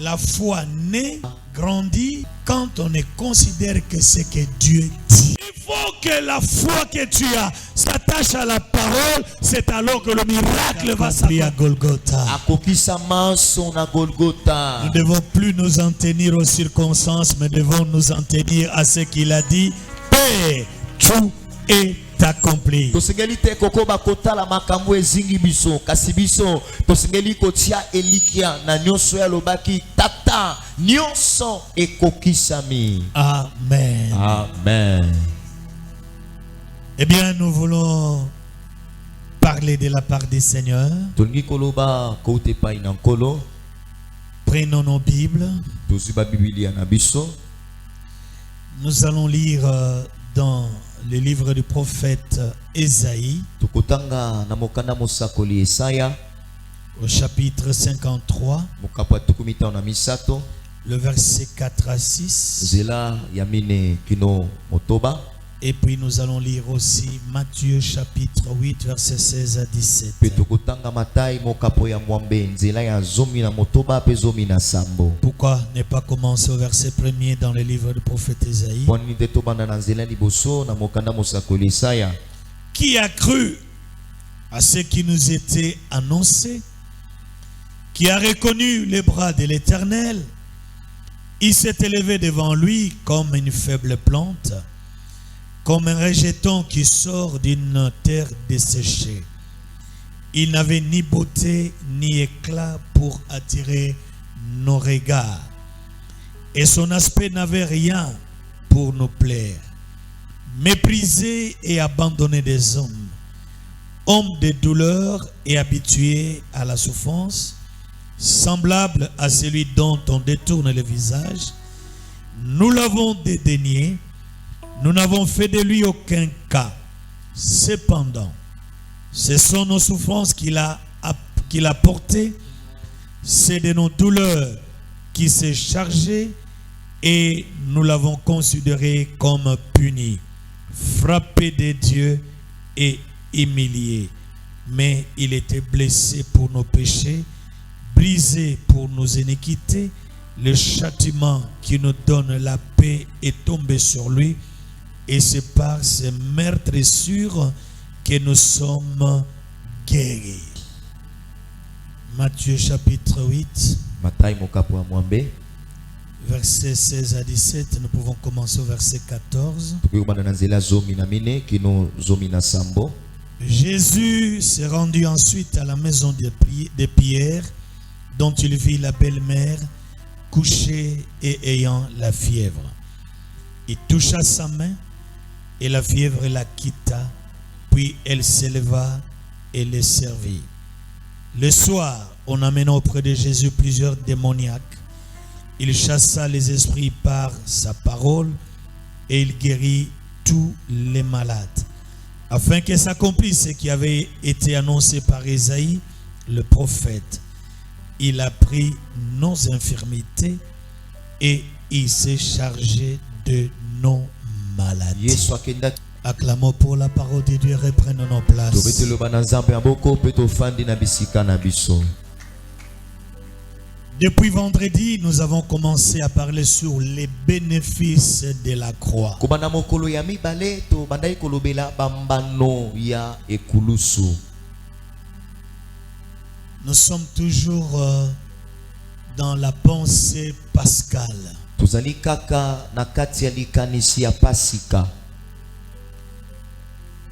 La foi naît, grandit quand on ne considère que ce que Dieu dit. Il faut que la foi que tu as s'attache à la parole, c'est alors que le miracle va s'accomplir à Golgotha. Nous ne devons plus nous en tenir aux circonstances, mais devons nous en tenir à ce qu'il a dit. Père, tout est accompli. Amen. Amen. Eh bien, nous voulons parler de la part du Seigneur. Prenons nos Bibles. Nous allons lire dans le livre du prophète Ésaïe, au chapitre 53, le verset 4 à 6. Et puis nous allons lire aussi Matthieu chapitre 8, verset 16 à 17. Pourquoi ne pas commencer au verset 1er dans le livre du prophète Ésaïe? Qui a cru à ce qui nous était annoncé? Qui a reconnu les bras de l'Éternel? Il s'est élevé devant lui comme une faible plante, comme un rejeton qui sort d'une terre desséchée. Il n'avait ni beauté ni éclat pour attirer nos regards, et son aspect n'avait rien pour nous plaire. Méprisé et abandonné des hommes, homme de douleur et habitué à la souffrance, semblable à celui dont on détourne le visage, nous l'avons dédaigné. Nous n'avons fait de lui aucun cas. Cependant, ce sont nos souffrances qu'il a portées, c'est de nos douleurs qu'il s'est chargé, et nous l'avons considéré comme puni, frappé de Dieu et humilié. Mais il était blessé pour nos péchés, brisé pour nos iniquités. Le châtiment qui nous donne la paix est tombé sur lui, et c'est par ces meurtrissures que nous sommes guéris. Matthieu chapitre 8, verset 16 à 17. Nous pouvons commencer au verset 14. Jésus s'est rendu ensuite à la maison de Pierre, dont il vit la belle-mère couchée et ayant la fièvre. Il toucha sa main, et la fièvre la quitta, puis elle s'éleva et les servit. Le soir, on amena auprès de Jésus plusieurs démoniaques. Il chassa les esprits par sa parole, et il guérit tous les malades, afin que s'accomplisse ce qui avait été annoncé par Ésaïe, le prophète. Il a pris nos infirmités et il s'est chargé de nos maladies. Acclamons pour la parole de Dieu, reprenons nos places. Depuis vendredi, nous avons commencé à parler sur les bénéfices de la croix. Nous sommes toujours dans la pensée pascale.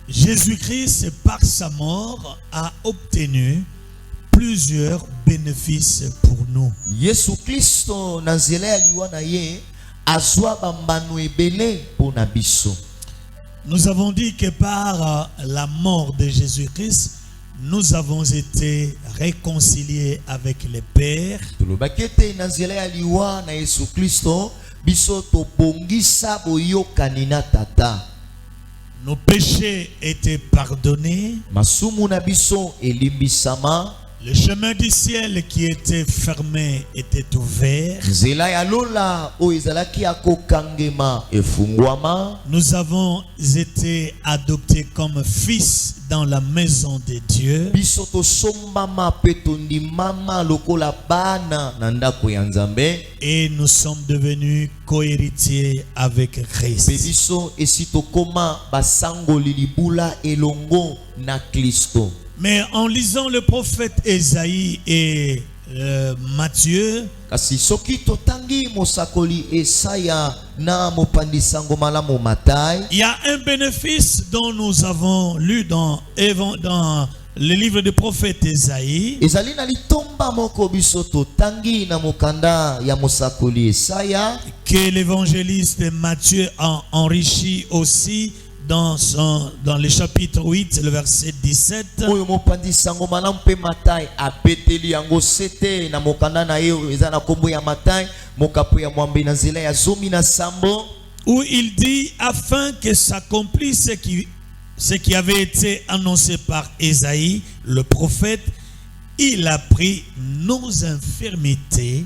Jésus-Christ, par sa mort, a obtenu plusieurs bénéfices pour nous. Nous avons dit que par la mort de Jésus-Christ, nous avons été réconciliés avec le Père. Nos péchés étaient pardonnés. Le chemin du ciel qui était fermé était ouvert. Nzela ya lola o ezalaki akokangema efungwama. Nous avons été adoptés comme fils dans la maison de Dieu. Biso tosombama pe tondimama lokola bana na ndako ya Nzambe. Et nous sommes devenus co-héritiers avec Christ. Pe biso esi tokoma basangoli libula elongo na Kristo. Mais en lisant le prophète Ésaïe et Matthieu, kasi soki totangi mosakoli Esaya na mopandisango malamu Matai, il y a un bénéfice dont nous avons lu dans le livre du prophète Ésaïe. ezali na litomba moko biso totangi na mokanda ya mosakoli Esaya, que l'évangéliste Matthieu a enrichi aussi dans le chapitre 8, le verset 17. oyo mopandisango malamu pe Matai abeteli yango sete na mokanda na ye eza na kombo ya Matai mokapo ya mwambe na nzela ya zomi na sambo, Où il dit, afin que s'accomplisse ce qui avait été annoncé par Ésaïe, le prophète, il a pris nos infirmités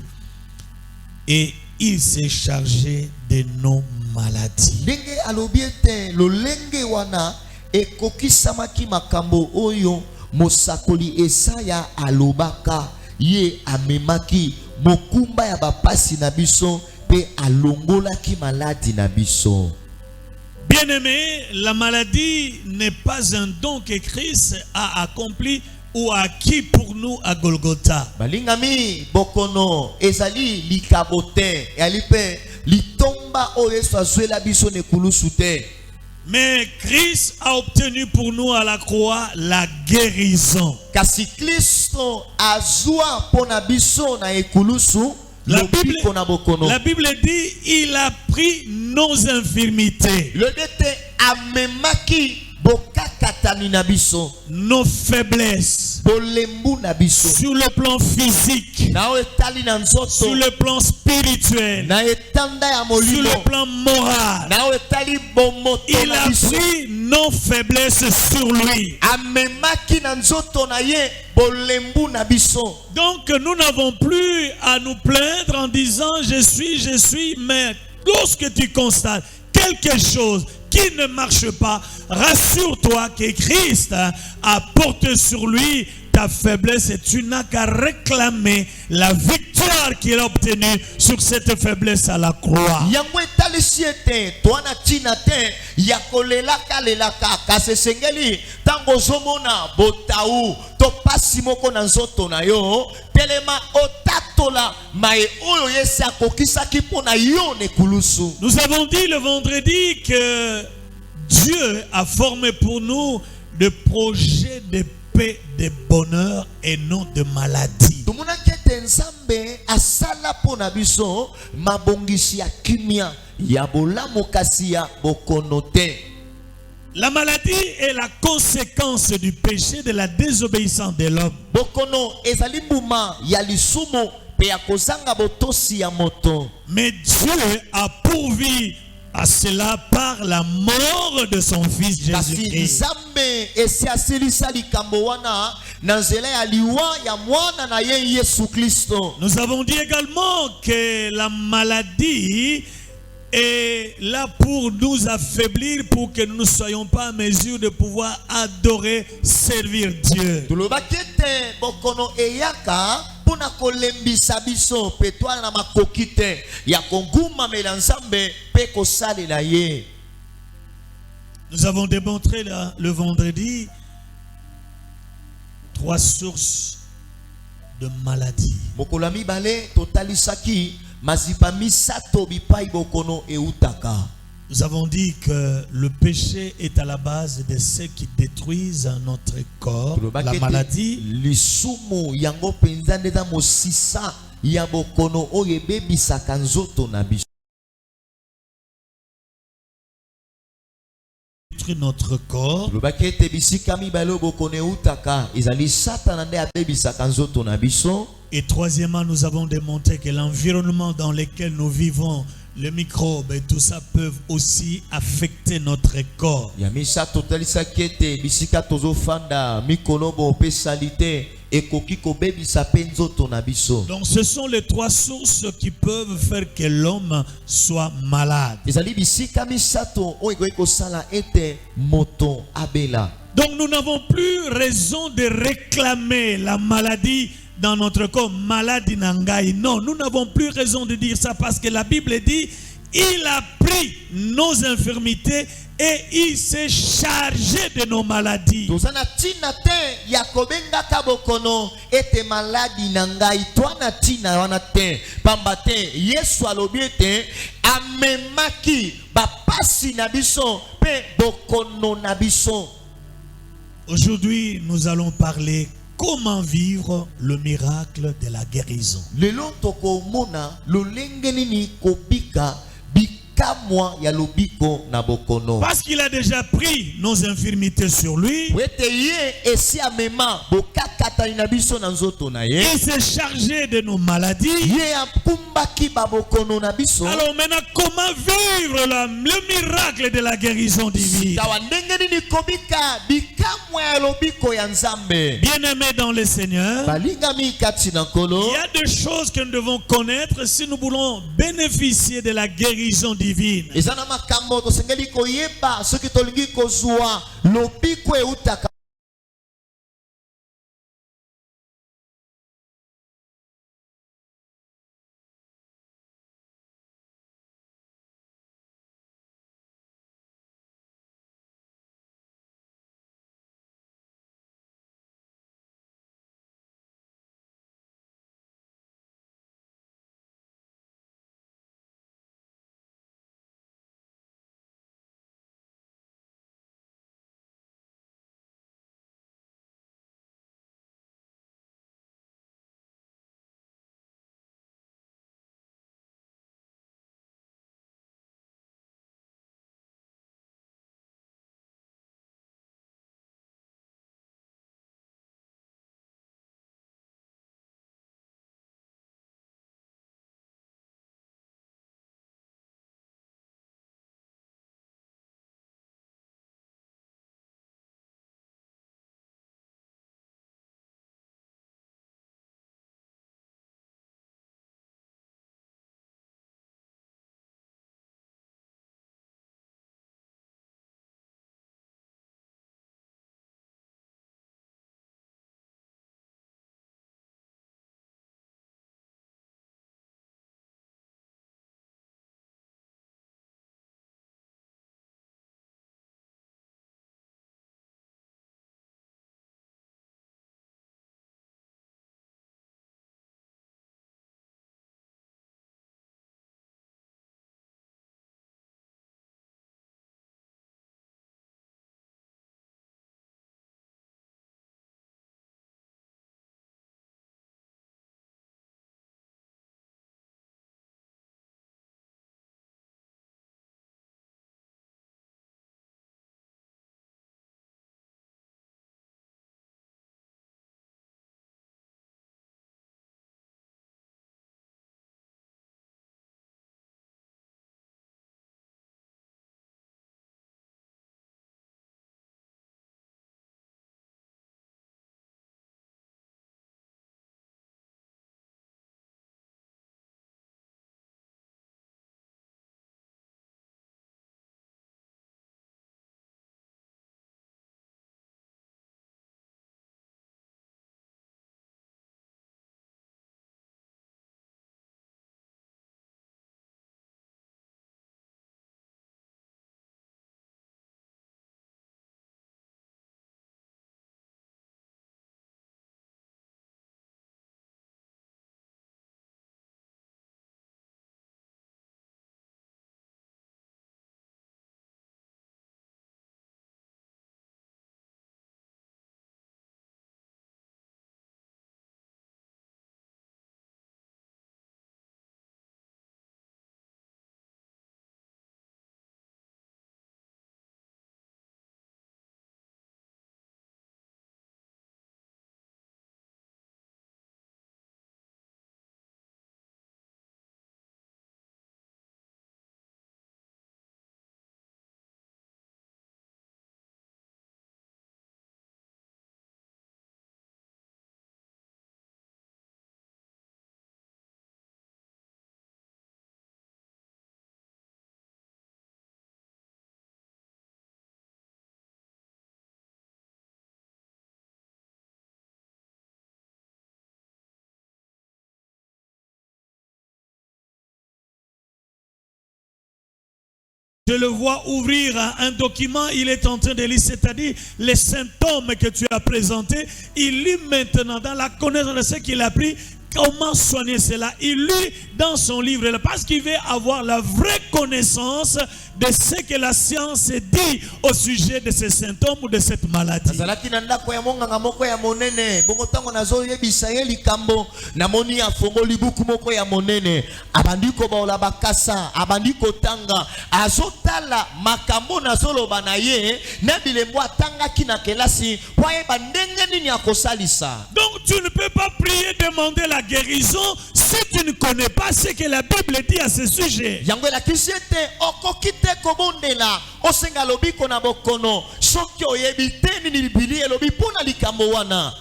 et il s'est chargé de nos maladies. ndenge alobi ete lolenge wana ekokisamaki makambo oyo mosakoli Esaya alobaka, ye amemaki mokumba ya bapasi na biso pe alongolaki maladi na biso. Bien-aimé, la maladie n'est pas un don que Christ a accompli ou acquis pour nous à Golgotha. balingami bokono ezali likabote yali pe litomba oyo Yesu azwela biso ne kulusu te. Mais Christ a obtenu pour nous à la croix la guérison. kasi Kristo azwa pona biso na ekulusu La Bible na bokono. dit, il a pris nos infirmités, le dete amemaki bokakatani na biso, nos faiblesses, bolembu na biso, sur le plan physique, na etali na nzoto, sur le plan spirituel, na etanda ya sur molimo, le plan moral. na etali bomoto Il na a biso. pris nos faiblesses sur lui. Amemaki na nzoto na ye bolembu na biso. Donc nous n'avons plus à nous plaindre en disant je suis, mais lorsque tu constates quelque chose qui ne marche pas, rassure-toi que Christ a porté sur lui ta faiblesse et tu n'as qu'à réclamer la victoire qu'il a obtenue sur cette faiblesse à la croix. yango etalisi ete toana tina te ya kolelaka lelaka kasi esengeli ntango ozomona botau to pasi moko na nzoto na yo telema otatola maye oyo Yesu akokisaki mpo na yo ne kulusu. Nous avons dit le vendredi que Dieu a formé pour nous des projets de paix, de bonheur et non de maladie. tomonaki ete Nzambe asala mpo na biso mabongisi ya kimia ya bolamu kasi ya bokono te. La maladie est la conséquence du péché, de la désobéissance de l'homme. bokono ezali mbuma ya lisumu pe ya kozanga botosi ya moto. Mais Dieu a pourvu à cela par la mort de son fils kasi Jésus-Christ. Nzambe esi asilisa likambo wana na nzela ya liwa ya mwana na ye Yesu Kristo. Nous avons dit également que la maladie est là pour nous affaiblir, pour que nous ne soyons pas en mesure de pouvoir adorer, servir Dieu. Tulobaki ete bokono eyaka mpona kolembisa biso pe twana na makoki te ya kongumamela Nzambe pe kosalela ye. Nous avons démontré le vendredi 3 sources de maladies. Mokolo ya mibale totalisaki mazipa misato bipai bokono eutaka. Nous avons dit que le péché est à la base de ce qui détruisent notre corps, la maladie. Lisumu yango penza ndeza mosisa ya bokono oyo ebebisaka nzoto na biso. Détruit notre corps. Tulobaki ete bisika mibale bokono eutaka ezali satana nde abebisaka nzoto na biso. Et troisièmement, nous avons démontré que l'environnement dans lequel nous vivons, les microbes et tout ça peuvent aussi affecter notre corps. Ya misa totalisaki ete bisika tozofanda mikolobo pe salite ekoki kobebisa pe nzoto na biso. Donc ce sont les trois sources qui peuvent faire que l'homme soit malade. Ezali bisika misato oyo ekoki kosala ete moto abela. Donc nous n'avons plus raison de réclamer la maladie dans notre corps, maladie nangai. Non, nous n'avons plus raison de dire ça parce que la Bible dit, il a pris nos infirmités et il s'est chargé de nos maladies. Tozana tina te ya kobenga kabokono ete maladi nangai twana tina wana te pamba te Yesu alobi ete amemaki bapasi na biso pe bokono na biso. Aujourd'hui, nous allons parler comment vivre le miracle de la guérison. Lelo toko mona lolenge nini kobika bikamwa ya lobiko na bokono. Parce qu'il a déjà pris nos infirmités sur lui. Wete ye esi amema bokakata na biso na nzoto na ye. Il s'est chargé de nos maladies. Ye akumbaki babokono na biso. Alors maintenant, comment vivre le miracle de la guérison divine? Tawa ndenge nini kobika bikamwa ya lobiko ya Nzambe. Bien-aimés dans le Seigneur, Balingami kati na nkolo. il y a des choses que nous devons connaître si nous voulons bénéficier de la guérison divine. Ezana makambo tosengeli koyeba soki tolingi kozwa lobiko eutaka je le vois ouvrir un document, il est en train de lire, c'est-à-dire les symptômes que tu as présentés. Il lit maintenant dans la connaissance de ce qu'il a pris. Comment soigner cela? Il lit dans son livre parce qu'il veut avoir la vraie connaissance de ce que la science dit au sujet de ces symptômes ou de cette maladie. Donc tu ne peux pas prier, demander la guérison si tu ne connais pas ce que la Bible dit à ce sujet.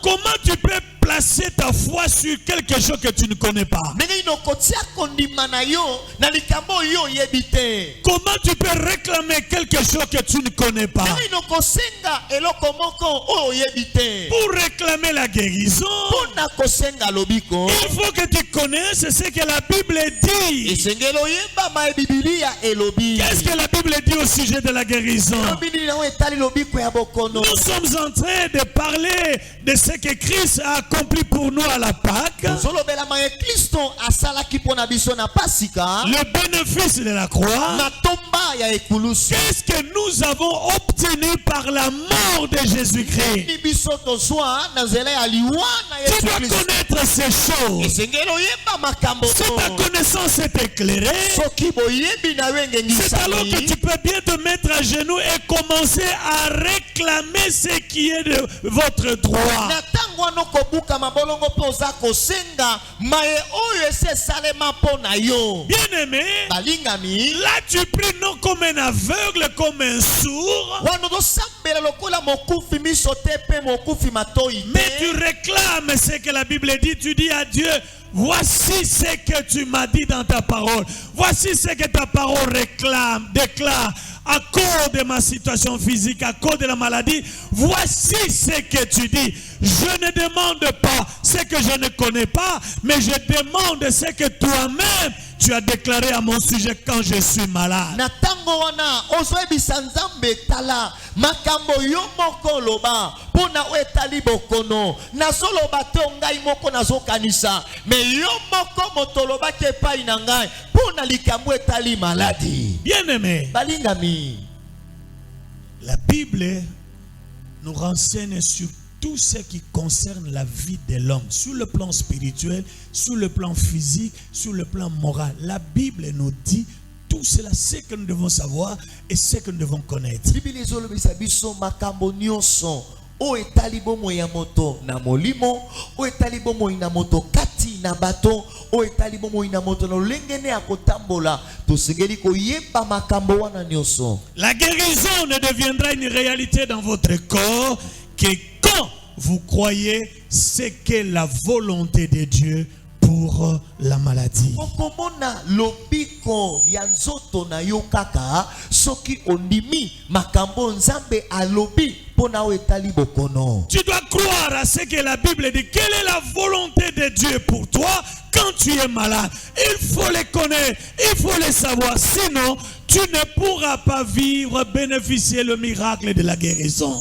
Comment tu peux placer ta foi sur quelque chose que tu ne connais pas? Comment tu peux réclamer quelque chose que tu ne connais pas? Pour réclamer la guérison, il faut que tu connaisses ce que la Bible dit. Qu'est-ce que la Bible dit au sujet de la guérison? Nous sommes en train de parler de ce que Christ a accompli pour nous à la Pâque. Le bénéfice de la croix. Qu'est-ce que nous avons obtenu par la mort de Jésus-Christ? Tu dois connaître ces choses. Si ta connaissance est éclairée, c'est alors que tu peux bien te mettre à genoux et commencer à réclamer ce qui est de votre droit. Bien-aimé, là tu pries non comme un aveugle, comme un sourd, mais tu réclames ce que la Bible dit. Tu dis à Dieu: voici ce que tu m'as dit dans ta parole. Voici ce que ta parole déclare. À cause de ma situation physique, à cause de la maladie, voici ce que tu dis. Je ne demande pas ce que je ne connais pas, mais je demande ce que toi-même tu as déclaré à mon sujet quand je suis malade. Bien-aimé, la Bible nous renseigne sur tout ce qui concerne la vie de l'homme, sur le plan spirituel, sur le plan physique, sur le plan moral. La Bible nous dit tout cela, ce que nous devons savoir et ce que nous devons connaître. O etali bomo ya moto na molimo, o etali bomo ina moto kati na bato, o etali bomo ina moto na lengene akotambola, to sengeli ko yeba makambo wana nyoso. La guérison ne deviendra une réalité dans votre corps que quand vous croyez ce qu'est la volonté de Dieu pour la maladie. Okomona lobiko ya nzoto na yo kaka soki ondimi makambo nzambe alobi. Tu dois croire à ce que la Bible dit. Quelle est la volonté de Dieu pour toi quand tu es malade? Il faut les connaître, il faut les savoir. Sinon, tu ne pourras pas vivre, bénéficier le miracle de la guérison.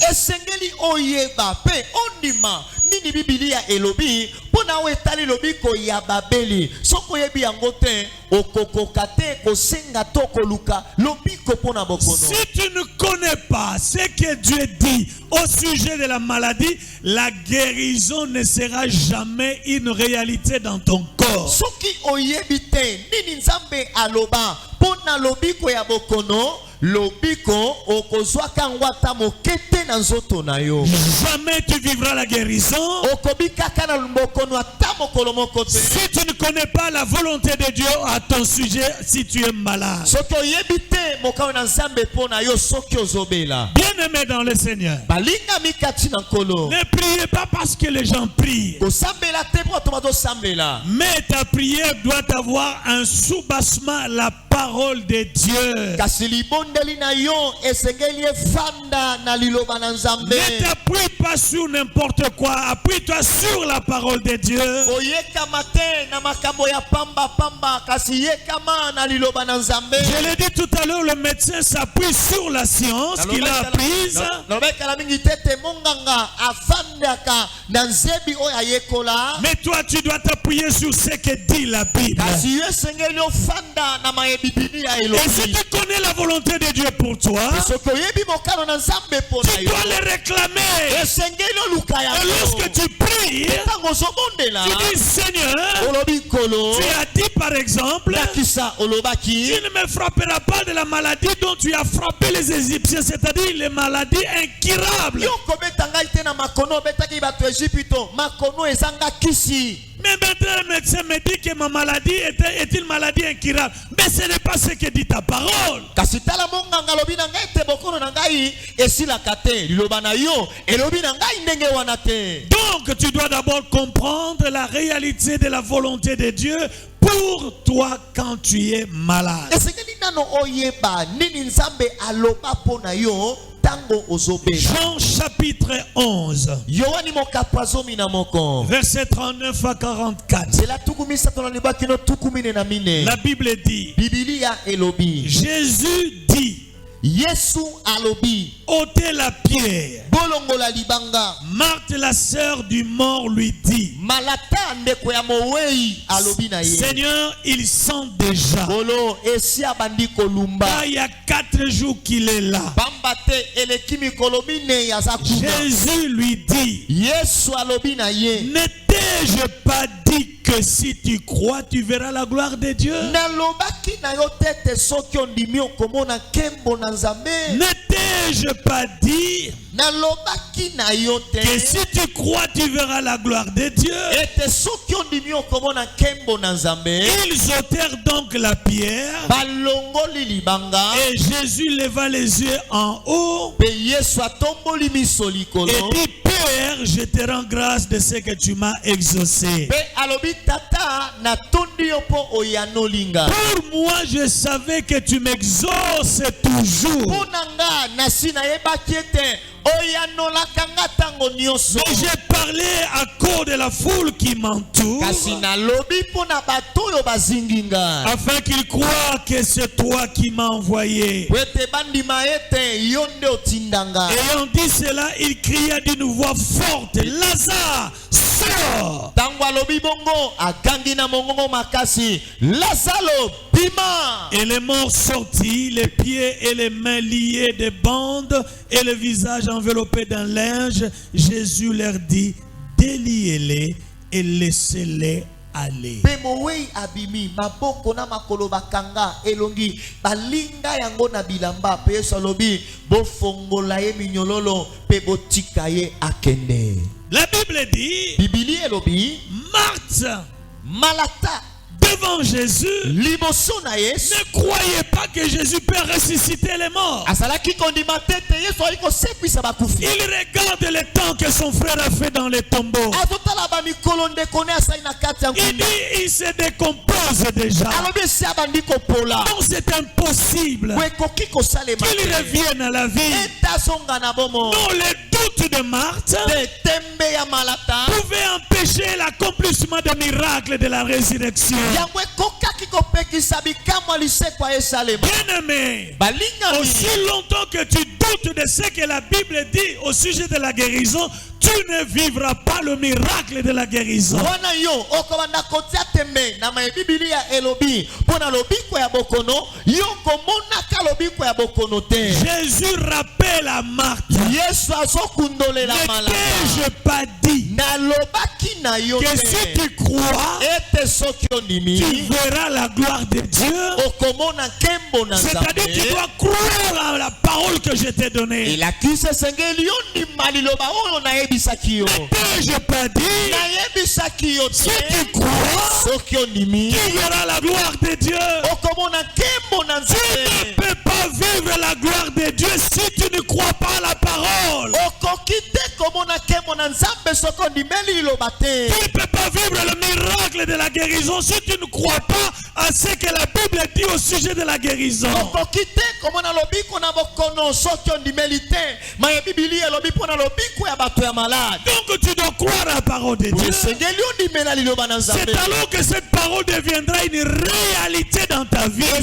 Nini Biblia elobi pona wetali lobiko ya babeli soko yebi yangote okokokate kosenga toko luka lobiko pona bokono. Si tu ne connais pas ce que Dieu dit au sujet de la maladie, la guérison ne sera jamais une réalité dans ton corps. Soki oyebi te nini nzambe aloba pona lobiko ya bokono lobiko okozwa kangwata mokete na nzoto na yo. Jamais tu vivras la guérison okobika kana mbokono atamokolo mokote. Si tu ne connais pas la volonté de Dieu à ton sujet, si tu es malade. Soki oyebite mokawe na nzambe pona yo soki ozobela. Bien-aimé dans le Seigneur, balinga mikati na nkolo. Ne priez pas parce que les gens prient. Kosambela te po tomato sambela. Mais ta prière doit avoir un soubassement, la parole de Dieu. kasi libondeli na yo esengeli efanda na liloba na Nzambe. Ne t'appuie pas sur n'importe quoi. Appuie-toi sur la parole de Dieu. oyekama te na makambo ya pamba pamba kasi yekama na liloba na Nzambe. Je l'ai dit tout à l'heure, le médecin s'appuie sur la science qu'il a apprise. nalobekala mingi tete monganga afandaka na nzebi oyo ayekola. Mais toi, tu dois t'appuyer sur ce que dit la Bible. kasi yo esengeli ofanda na mayebibini ya Et si elobi. tu connais la volonté de Dieu pour toi, soki oyebi mokano na Nzambe mpo na tu yo dois le réclamer. esengeli oluka Et yango. lorsque tu pries, ntango ozobondela tu dis Seigneur, olobi nkolo tu as dit par exemple, nakisa olobaki tu ne me frapperas pas de la maladie dont tu as frappé les Égyptiens, c'est-à-dire les maladies incurables. yo kobeta ngai te na makono obetaki bato Ejipito makono ezanga kisi. Mais maintenant le médecin me dit que ma maladie est une maladie incurable. Mais ce n'est pas ce que dit ta parole. kasi tala monganga lobi na ngai te bokono na ngai esilaka te liloba na yo elobi na ngai ndenge wana te. Donc tu dois d'abord comprendre la réalité de la volonté de Dieu pour toi quand tu es malade. esengeli nano oyeba nini Nzambe aloba mpo na yo tango ozobela. Jean chapitre 11, yohani mokapo azomi na moko verset 39 à 44. nzela tuku misato na liba kino tuku mine na mine. La Bible dit, bibilia elobi Jésus dit, Yesu alobi ôtez la pierre. bolongola libanga. Marthe, la sœur du mort, lui dit, malata ndeko ya mowei alobi na ye Seigneur, il sent déjà. bolo esi abandi kolumba. Là, il y a 4 jours qu'il est là. pamba te eleki mikolo mine aza kuna. Jésus lui dit, Yesu alobi na ye ne t'ai-je pas dit que si tu crois, tu verras la gloire de Dieu? nalobaki na yo tete soki ondimi okomona nkembo na Nzambe. Ne t'ai-je pas dit nalobaki na yo te que si tu crois, tu verras la gloire de Dieu? ete soki ondimi okomona nkembo na Nzambe. Ils ôtèrent donc la pierre balongoli libanga et Jésus leva les yeux en haut pe Yesu atomboli miso likolo et dit, Père, je te rends grâce de ce que tu m'as exaucé. pe alobi tata natondi yo mpo oyanolinga. Pour moi, je savais que tu m'exauces toujours. mpo na nga nasi nayebaki ete oyanolaka nga ntango nyonso. Mais j'ai parlé à cause de la foule qui m'entoure, kasi nalobi mpo na bato oyo bazingi nga afin qu'ils croient que c'est toi qui m'as envoyé. po ete bandima ete yo nde otinda nga. Ayant dit cela, il cria d'une voix forte, Lazare, sors! ntango alobi bongo akangi na mongongo makasi Lazaro bima. Et les morts sortis, les pieds et les mains liés de bandes et le visage enveloppé d'un linge. Jésus leur dit, déliez-les et laissez-les aller. pe mowei abimi maboko na makolo bakanga elongi balinga yango na bilamba pe Yesu alobi bofongola ye minyololo pe botika ye akende. La Bible dit, bibili elobi Marthe, malata devant Jésus, liboso na Yesu ne croyez pas que Jésus peut ressusciter les morts. asalaki kondima tete Yesu ali kosekwisa bakufi. Il regarde le temps que son frère a fait dans les tombeaux. azotala bamikolo ndeko ne asali na kati ya Il nkunda. dit, il se décompose déjà. alobi esi abandi kopola Donc c'est impossible po ekoki kosalema qu'il te revienne à la vie. ete azonga na bomo. Non, le doute de Marthe te tembe ya malata pouvait empêcher l'accomplissement des miracles de la résurrection. yango ekokaki kopekisa bikamwa lisekwa esalema. Bien-aimé, balingami aussi longtemps que tu doutes de ce que la Bible dit au sujet de la guérison, tu ne vivras pas le miracle de la guérison. wana yo okobanda kotia tembe na bibilia elobi mpo na lobiko ya bokono yo komonaka lobiko ya bokono te. Jésus rappelle à Marthe, Yesu azokundolela ne malata t'ai-je pas dit nalobaki na yo que si te tu crois, ete soki tu ondimi verras la gloire de Dieu? okomona nkembo na C'est-à-dire que tu Nzambe. dois croire à la parole que je t'ai donnée. elakisi esengeli yo ndima liloba oyo nayebisaki yo. T'ai-je pas dit, nayebisaki yo si te tu crois, soki ondimi tu verras la gloire de Dieu. okomona nkembo na Tu ne Nzambe. peux pas vivre la gloire de Dieu si tu ne crois pas à la parole. okoki te Tu ne peux pas vivre le miracle de la guérison si tu ne crois pas à ce que la Bible dit au sujet de la guérison. Donc tu dois croire à la parole de Dieu. C'est alors que cette parole deviendra une réalité dans ta vie. Mais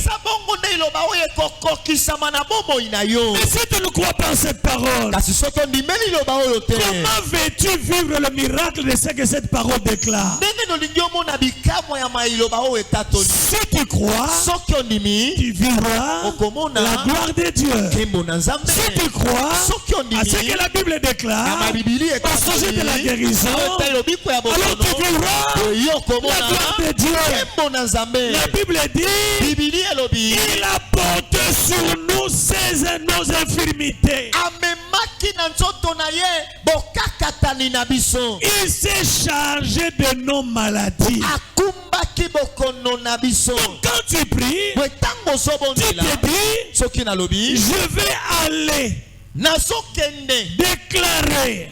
si tu ne crois pas en cette parole, comment veux-tu vivre le miracle de ce que cette parole déclare? Si tu crois, tu vivras la gloire de Dieu. Si tu crois à ce que la Bible déclare au sujet de la guérison, alors tu vivras la gloire de Dieu. La Bible dit, il a porté sur nous nos infirmités. Il s'est chargé de nos maladies. Donc quand tu pries, tu te dis, je vais aller déclarer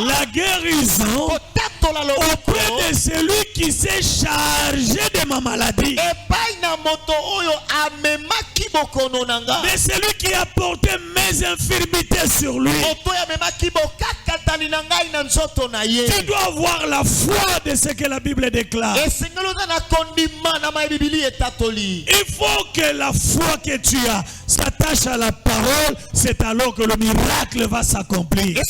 la guérison auprès de celui qui s'est chargé de ma maladie. Mais celui qui a porté mes infirmités sur lui. Tu dois avoir la foi de ce que la Bible déclare. Il faut que la foi que tu as s'attache à la parole. C'est alors que le miracle va s'accomplir.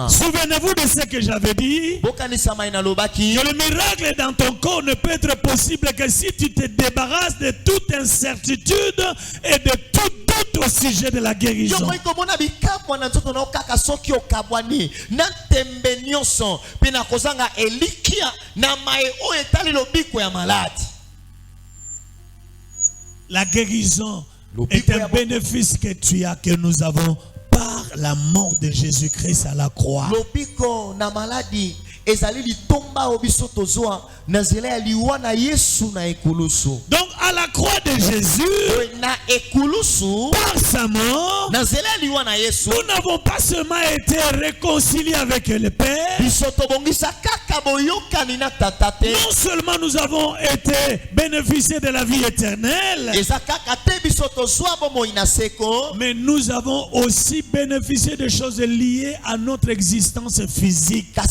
Souvenez-vous de ce que j'avais dit. Que le miracle dans ton corps ne peut être possible que si tu te débarrasses de toute incertitude et de tout doute au sujet de la guérison. La guérison est un bénéfice que tu as, que nous avons par la mort de Jésus-Christ à la croix. Donc à la croix de Jésus, par sa mort, nous n'avons pas seulement été réconciliés avec le Père. Non seulement nous avons été bénéficiés de la vie éternelle, mais nous avons aussi bénéficié de choses liées à notre existence physique. Même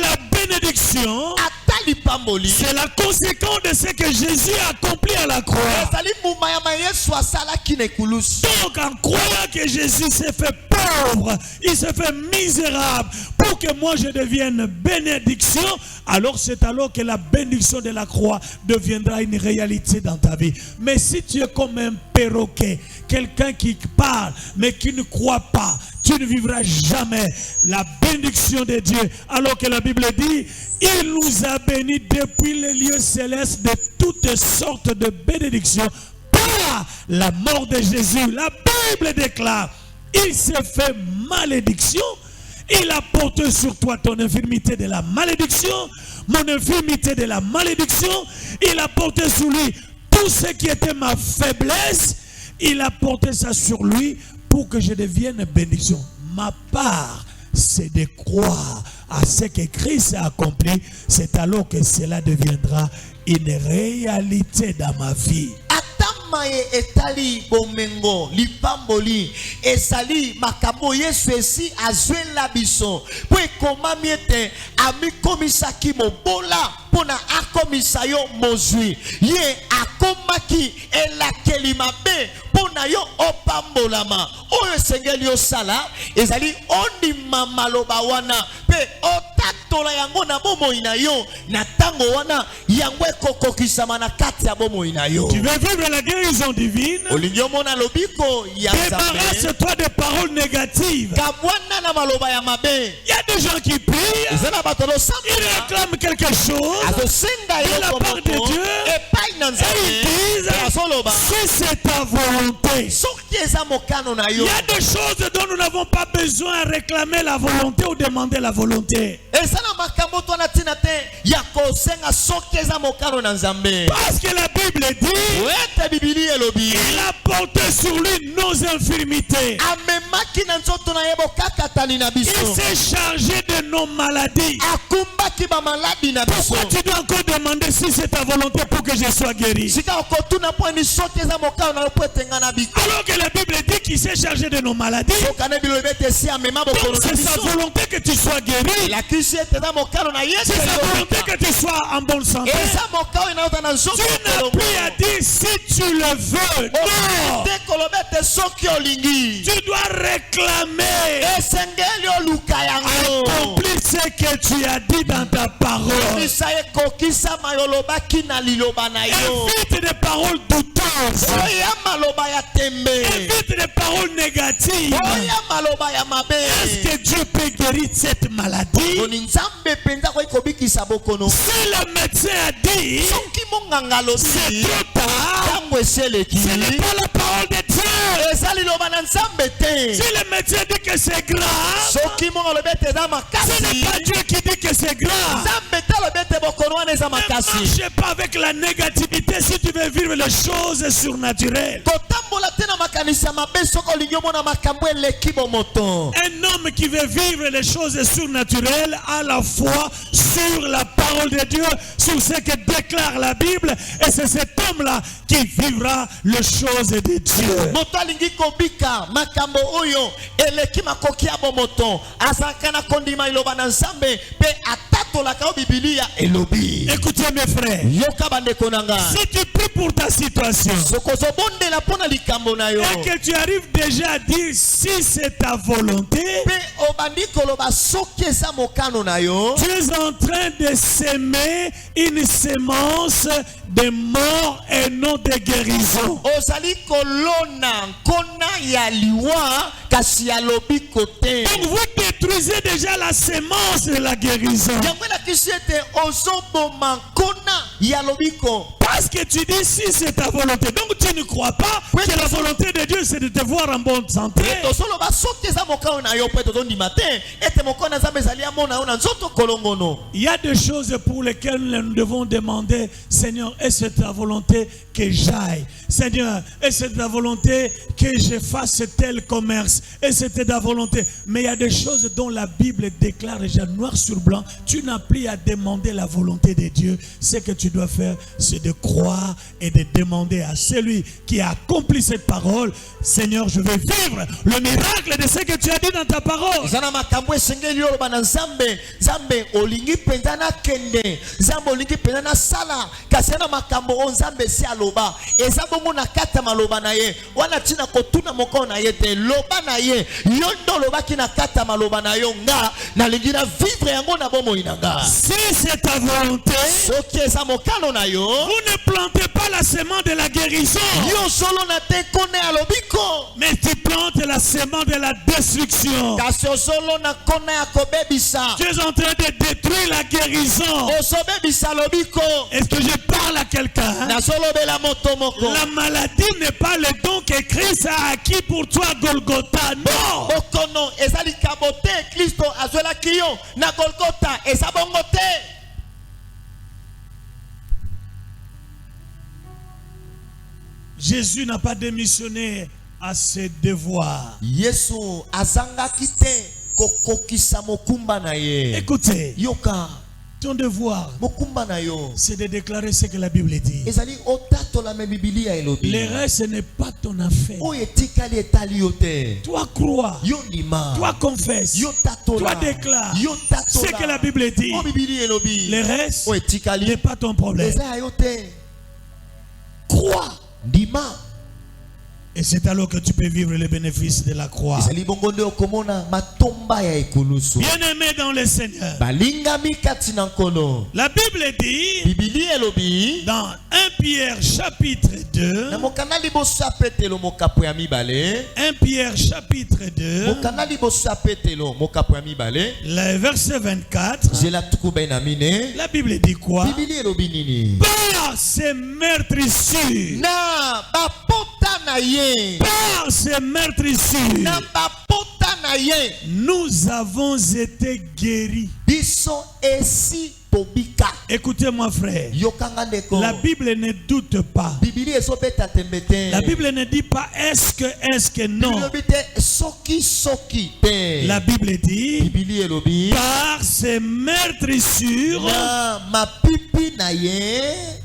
la bénédiction, c'est la conséquence de ce que Jésus a accompli à la croix. Donc en croyant que Jésus s'est fait pauvre, il s'est fait misérable pour que moi je devienne bénédiction, alors c'est alors que la bénédiction de la croix deviendra une réalité dans ta vie. Mais si tu es comme un perroquet, quelqu'un qui parle mais qui ne croit pas, tu ne vivras jamais la bénédiction de Dieu. Alors que la Bible dit, il nous a bénis depuis les lieux célestes de toutes sortes de bénédictions par la mort de Jésus. La Bible déclare, il s'est fait malédiction. Il a porté sur toi ton infirmité de la malédiction, mon infirmité de la malédiction. Il a porté sur lui tout ce qui était ma faiblesse. Il a porté ça sur lui pour que je devienne bénédiction. Ma part, c'est de croire à ce que Christ a accompli. C'est alors que cela deviendra une réalité dans ma vie. Etali bomengo lipamboli esali makambo Yesu esi azwela biso po ekomami ete amikomisaki mobola pona akomisa yo mozwi ye akomaki elakeli mabe pona yo opambolama oyo esengeli osala ezali ondima maloba wana pe otatola yango na bomoi na yo na tango wana yango ekokokisama na kati ya bomoi na yo. Tu veux vivre la guérison divine? Débarrasse-toi des paroles négatives. Il y a des gens qui prient, ils réclament quelque chose de la part de Dieu et ils disent, si c'est ta volonté. Il y a des choses dont nous n'avons pas besoin de réclamer la volonté ou demander la volonté. Parce Mpona makambo to na tina te ya kosenga soki eza mokano na Nzambe. Parce que la Bible dit, Wete Bibili elobi. il a porté sur lui nos infirmités. Amemaki na nzoto na yebo kakatani na Il biso. s'est chargé de nos maladies. Akumbaki ba maladi na biso. Pourquoi tu dois encore demander si c'est ta volonté pour que je sois guéri? Sika okotuna po ni soki eza mokano na po etenga na biko. Alors que la Bible dit qu'il s'est chargé de nos maladies. Sokane bilobe te si amema bokolo Donc na c'est sa biso. volonté que tu sois guéri. La kisi ete na mokano na Yesu. C'est sa volonté que tu sois en bonne santé. Eza mokano na ota na nzoto. Tu n'as plus à dire si tu le veux. Non. Te kolobete soki olingi. Tu dois réclamer. Esengeli oluka yango. Accomplis ce que tu as dit dans ta parole. Isaye kokisa mayolobaki na liloba na yo. Évite des paroles douteuses. Oya maloba ya tembe. Évite des paroles négatives. Oya maloba ya mabe. Est-ce que Dieu peut guérir cette maladie? Oni Nzambe penza ko ikobikisa bokono. Si le médecin a dit Soki monganga c'est lobi. trop tard, Tango eseleki. ce n'est pas la parole de Dieu. Eza liloba na Nzambe te. Si le médecin dit que c'est grave, Soki monga lobete za ce n'est makasi. pas Dieu qui dit que c'est grave. Nzambe te lobete bokono wana eza Ne makasi. marche pas avec la négativité si tu veux vivre les choses surnaturelles. Kotambola te na makanisi ya mabe soko olingi omona makambo eleki bomoto. Un homme qui veut vivre les choses surnaturelles a la foi sur la parole de Dieu, sur ce que déclare la Bible, et c'est cet homme-là qui vivra les choses de Dieu. Moto alingi kobika makambo oyo eleki makoki ya bomoto azalaka na kondima iloba na Nzambe pe atatolaka o Biblia elobi. Écoutez mes frères, Yoka bandeko nanga. si tu pries pour ta situation Sokozobondela pona likambo na yo. et que tu arrives déjà à dire si c'est ta volonté, Pe obandi koloba soki eza mokano na yo. tu es en train de s'aimer une semence de mort et non de guérison. Ozali kolona nkona ya liwa kasi ya lobi kote. Donc vous détruisez déjà la semence de la guérison. Yango elakisi ete ozoboma nkona ya lobiko. Parce que tu dis si c'est ta volonté. Donc tu ne crois pas que la volonté de Dieu c'est de te voir en bonne santé. Tozoloba soki eza mokano na yo pe tozondima te ete mokano na Nzambe ezali amona yo na nzoto kolongono. Il y a des choses pour lesquelles nous devons demander, Seigneur, est-ce ta volonté que j'aille? Seigneur, est-ce ta volonté que je fasse tel commerce? Est-ce ta volonté? Mais il y a des choses dont la Bible déclare déjà noir sur blanc. Tu n'as plus à demander la volonté de Dieu. Ce que tu dois faire, c'est de croire et de demander à celui qui a accompli cette parole, Seigneur, je vais vivre le miracle de ce que tu as dit dans ta parole. Zana makambo esengeli oloba na Nzambe. Nzambe olingi penza na kende. Nzambe olingi penza na sala. Kasi na makambo o Nzambe si aloba. Eza bongo na kata maloba na ye. Wana tina kotuna moko na ye te. Loba na ye. Yondo loba ki na kata maloba na yo nga. Na lingi na vivre yango na bomo inanga. Si c'est ta volonté, Soki eza mokano na yo. vous ne plantez pas la semence de la guérison, Yo solo na te kone alobiko. mais tu plantes la semence de la destruction. Kasi ozolo na kona ya kobebisa. Tu es en train de détruire la guérison. Osobebisa lobiko. Est-ce que je parle à quelqu'un? Na solo bela moto moko. La maladie n'est pas le don que Christ a acquis pour toi, Golgotha. Non! Bokono ezali kabote Kristo azwelaki yo na Golgotha eza bongo te. Jésus n'a pas démissionné à ses devoirs. Yesu azangaki te kokokisa mokumba na ye. Écoutez, Yoka ton devoir, mokumba na yo c'est de déclarer ce que la Bible dit. ezali otatola me Biblia elobi. Le reste, ce n'est pas ton affaire. Oyo etikali etali yo te. Toi crois, Yo ndima. toi confesse, Yo tatola. toi déclare Yo tatola. ce que la Bible dit. O Biblia elobi. Le reste Oyo etikali n'est pas ton problème. eza yo te. Crois. Ndima. Et c'est alors que tu peux vivre les bénéfices de la croix. ezali bongo nde okomona matomba ya ekulusu. Bien-aimé dans le Seigneur, Balingami kati na nkolo. la Bible dit Biblia elobi dans 1 Pierre chapitre 2, na mokanda liboso ya Petelo mokapo ya mibale. 1 Pierre chapitre 2, Mokanda liboso ya Petelo mokapo ya mibale. le verset 24, Zela tukuba na mine. la Bible dit quoi? Biblia elobi nini? Par ces meurtrissures, Na bapota na ye. par ces meurtrissures, Na bapota na na ye nous avons été guéris. biso esi tobika. Écoutez-moi frère, Yokanga ndeko. la Bible ne doute pas. Bibili ezobeta tembe te. La Bible ne dit pas est-ce que non. Bibili elobi te soki te. La Bible dit Bibili elobi par ses meurtrissures na mapipi na ye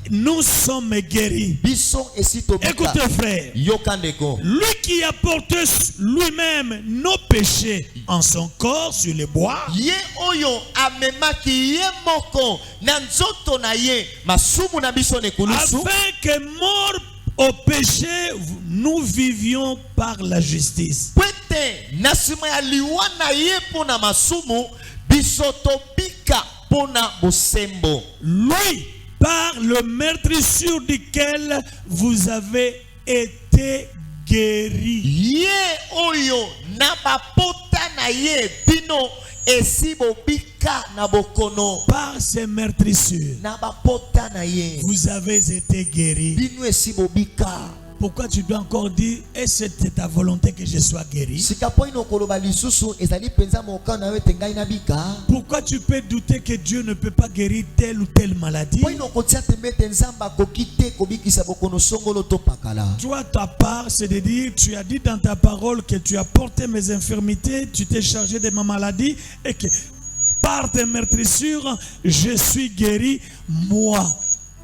nous sommes guéris. biso esi tobika. Écoutez frère, Yoka ndeko. lui qui a porté lui-même nos péchés en son corps sur les bois, Ye oyo amemaki ye moko na nzoto na ye masumu na biso nekulusu. afin que mort au péché nous vivions par la justice. Kwete na sima ya liwa na ye pona masumu biso tobika pona bosembo. Lui, par le meurtrissure duquel vous avez été guéris. Ye oyo na bapota na ye bino esi bobika na bokono. Par ces meurtrissures, Na bapota na ye vous avez été guéris. bino esi bobika. Pourquoi tu dois encore dire, et c'est ta volonté que je sois guéri? Sikapo ino koloba lisusu ezali penza moka na wete ngai na bika. Pourquoi tu peux douter que Dieu ne peut pas guérir telle ou telle maladie? Po ino kotia tembete nzamba kokite kobikisa bokono songolo to pakala. Toi, ta part, c'est de dire, tu as dit dans ta parole que tu as porté mes infirmités, tu t'es chargé de ma maladie et que par tes meurtrissures, je suis guéri, moi,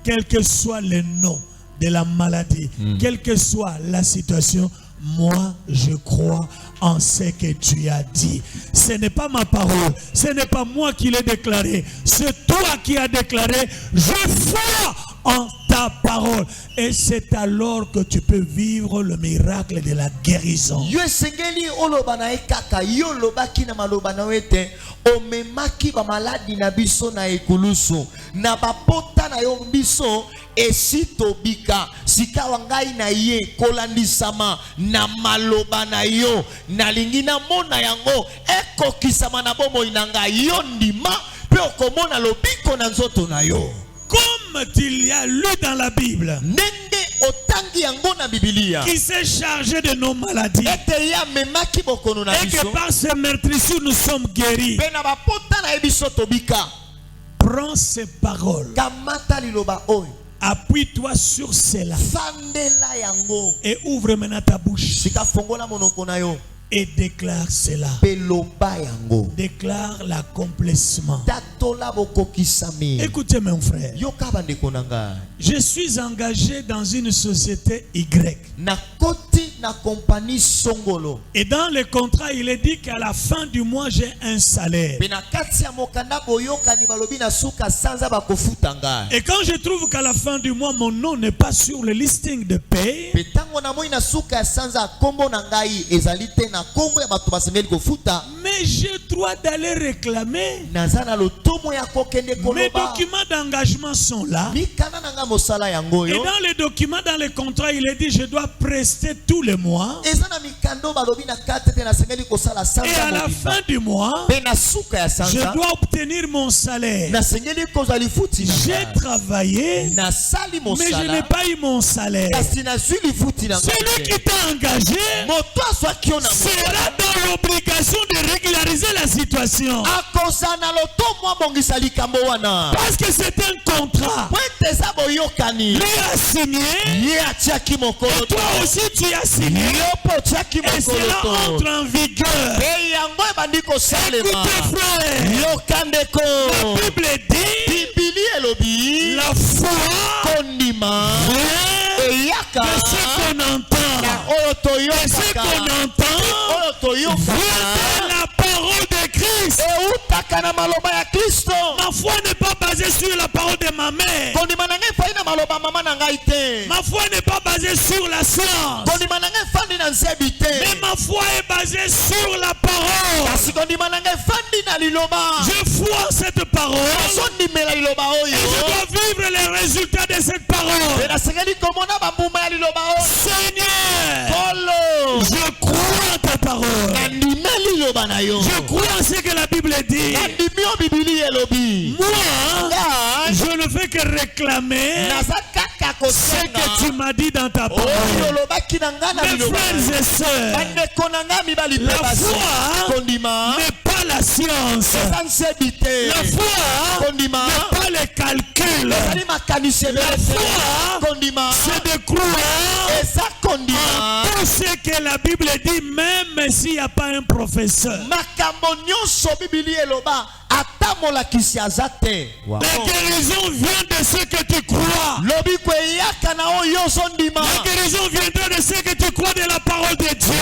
quel que soit le nom de la maladie, quelle que soit la situation, moi je crois en ce que tu as dit. Ce n'est pas ma parole, ce n'est pas moi qui l'ai déclaré, c'est toi qui as déclaré, je crois en ta parole. Et c'est alors que tu peux vivre le miracle de la guérison. Yo esengeli oloba na ekaka yo lobaki na maloba na wete omemaki ba maladi na biso na ekulusu na bapota na yo biso esi tobika sika wangai na ye kolandisama na maloba na yo nalingi na mona yango ekokisama na bomoi na ngai yo ndima pe okomona lobiko na nzoto na yo. Comme il y a lu dans la Bible, Nenge otangi yango na Biblia qui s'est chargé de nos maladies, ete ya memaki bokono na et que biso par ces meurtrissures nous sommes guéris. pe na bapota na ye biso tobika. Prends ces paroles, Kamata liloba oyo appuie-toi sur cela fandela yango et ouvre maintenant ta bouche sika fongola monoko na yo et déclare cela. pe loba yango Déclare l'accomplissement. tatola bokokisami. Écoutez mon frère, Yoka bandeko na ngai je suis engagé dans une société Y. na koti na kompani songolo Et dans le contrat, il est dit qu'à la fin du mois, j'ai un salaire. pe na kati ya mokanda boyokani balobi na suka sanza bakofuta ngai Et quand je trouve qu'à la fin du mois, mon nom n'est pas sur le listing de paye, pe ntango na moi na suka ya sanza kombo na ngai ezali te na kombo ya bato basengeli kofuta mais j'ai droit d'aller réclamer. naza na lotomo ya kokende Mes koloba documents d'engagement sont là. mikanda na ngai mosala yango Et yo dans les documents, dans le contrat, il est dit je dois prester tous les mois. eza na mikando balobi na kati te nasengeli kosala Et sanza à la mobimba fin du mois, pe na suka ya je sanza dois obtenir mon salaire. nasengeli kozwa lifuti na J'ai ngai. travaillé, nasali mais je n'ai mosala pas eu mon salaire. kasi nazwi lifuti na Celui ngai qui te. t'a engagé moto azwaki yo na sera dans l'obligation de régulariser la situation. akozala na lotomo abongisa likambo wana Parce que c'est un contrat. po ete eza boyokani Lui a signé, ye atiaki mokolo et toi aussi tu as signé. yo mpo otiaki Et cela mokolo entre en vigueur. pe yango ebandi kosalema Écoutez frère, yoka ndeko la Bible dit bibili elobi la foi kondima vient eyaka de ce qu'on na entend. oyo Et ce toyokaka qu'on entend oyo toyokaka vient de la parole de Christ. eutaka na maloba ya kristo Ma foi n'est pas basée sur la parole de ma mère. kondima na ngai efai na maloba mama na ngai te Ma foi n'est pas basée sur la science. kondima na ngai efandi na nzebi te Mais ma foi est basée sur la parole. kasi kondima na ngai efandi na liloba Je foi en cette parole. azondimela liloba Et je oyo dois vivre les résultats de cette parole. pe nasengeli komona bambuma ya liloba oyo Seigneur, kolo je crois en ta parole. nandimeli liloba na yo Je crois en ce que la Bible dit. nandimi yo bibili elobi Moi, ngai je ne fais que réclamer naza kaka ce que tu kosenga m'as dit dans ta oyo parole. olobaki na ngai na Mes liloba frères et sœurs, bandeko na ngai mibali la mpe basi foi science. La foi n'est pas les calculs. La foi, c'est de croire en tout ce que la Bible dit, même s'il n'y a pas un professeur. Wow. La guérison vient de ce que tu crois. La guérison viendra de ce que tu crois de la parole de Dieu.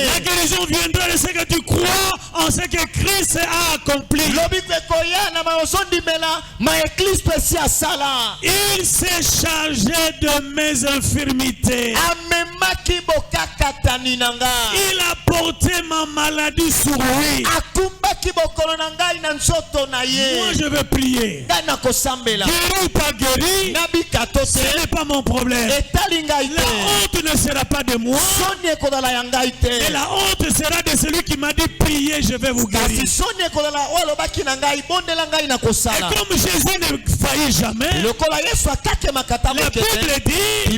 La guérison viendra de ce que tu crois en ce que Christ a accompli. Il s'est chargé de mes infirmités. Il a porté ma maladie sur lui. Moi je veux prier. Guéri ou pas guéri, ce n'est pas mon problème. La honte ne sera pas de moi. Et la honte sera de celui qui m'a dit priez, je vais vous guérir. Et comme Jésus ne faillit jamais, la Bible dit il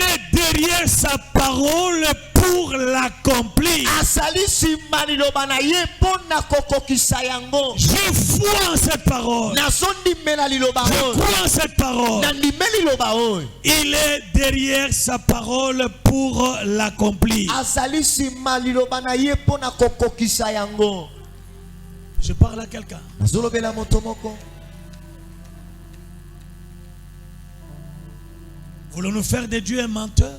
est derrière sa parole pour l'accomplir. Je foi en cette parole. Je crois en cette parole. Il est derrière sa parole pour l'accomplir. Je parle à quelqu'un. Voulons-nous faire de Dieu un menteur?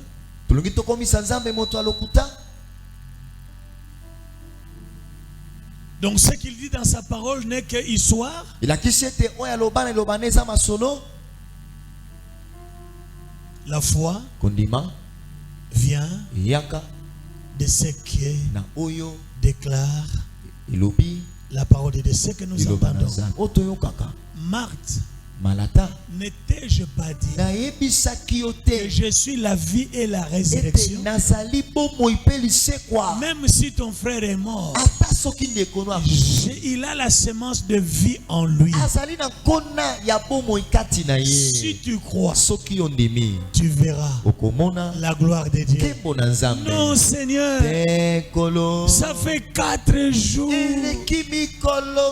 Donc ce qu'il dit dans sa parole n'est que histoire. La foi vient de ce qui déclare la parole de ce que nous entendons. Marthe, n'étais-je pas dit que je suis la vie et la résurrection? Même si ton frère est mort, il a la semence de vie en lui. Si tu crois, tu verras la gloire de Dieu. Non, Seigneur, ça fait 4 jours.